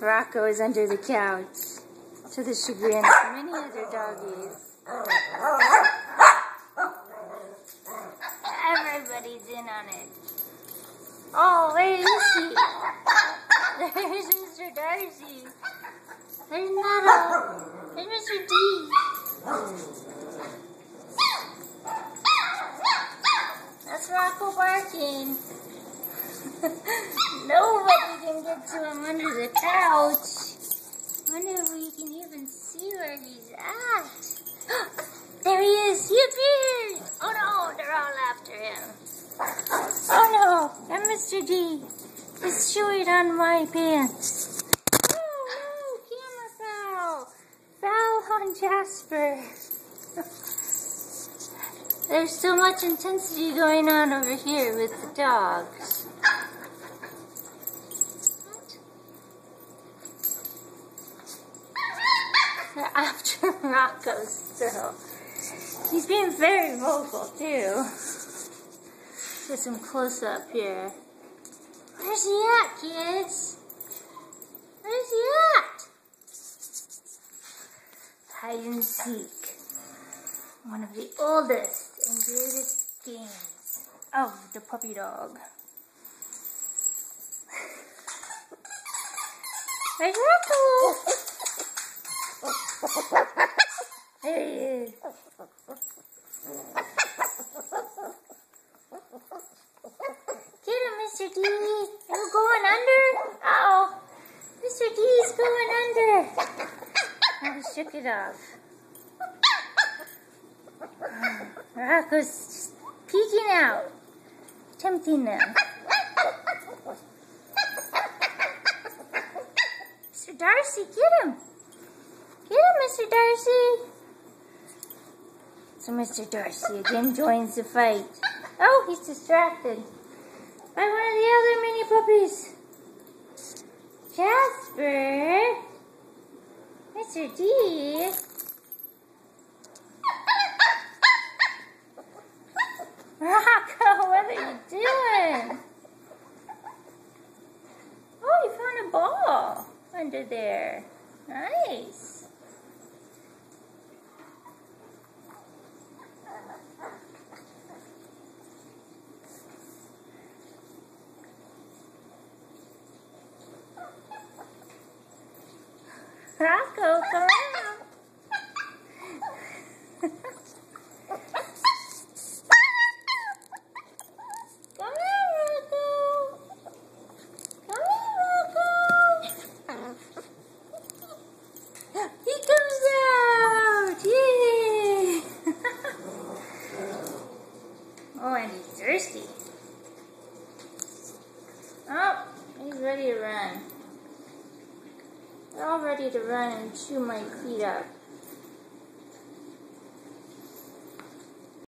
Rocco is under the couch, to the chagrin of many other doggies. Everybody's in on it. Oh, where is he? There's Mr. Darcy. There's Nettle. There's Mr. D. That's Rocco barking. Nobody can get to him under the couch. Wonder if we can even see where he's at. There he is. He appeared. Oh no, they're all after him. Oh no, and Mr. D is chewing on my pants. Oh no, camera foul. Foul on Jasper. There's so much intensity going on over here with the dogs. They're after Rocco still. He's being very vocal too. Get some close up here. Where's he at, kids? Where's he at? Hide and seek. One of the oldest and greatest games of the puppy dog. Where's Rocco? There he is. Get him, Mr. D. You're going under? Uh-oh. Mr. D's going under. Now he shook it off. Rocco's just peeking out, tempting them. Mr. Darcy, get him. Get him, Mr. Darcy. So Mr. Darcy again joins the fight. Oh, he's distracted by one of the other mini puppies. Jasper. Mr. D. Rocco, what are you doing? Oh, you found a ball under there. Nice. Rocco, come on. Come here, Rocco. Come here, Rocco. He comes out. Yay. Oh, and he's thirsty. Oh, he's ready to run. They're all ready to run and chew my feet up.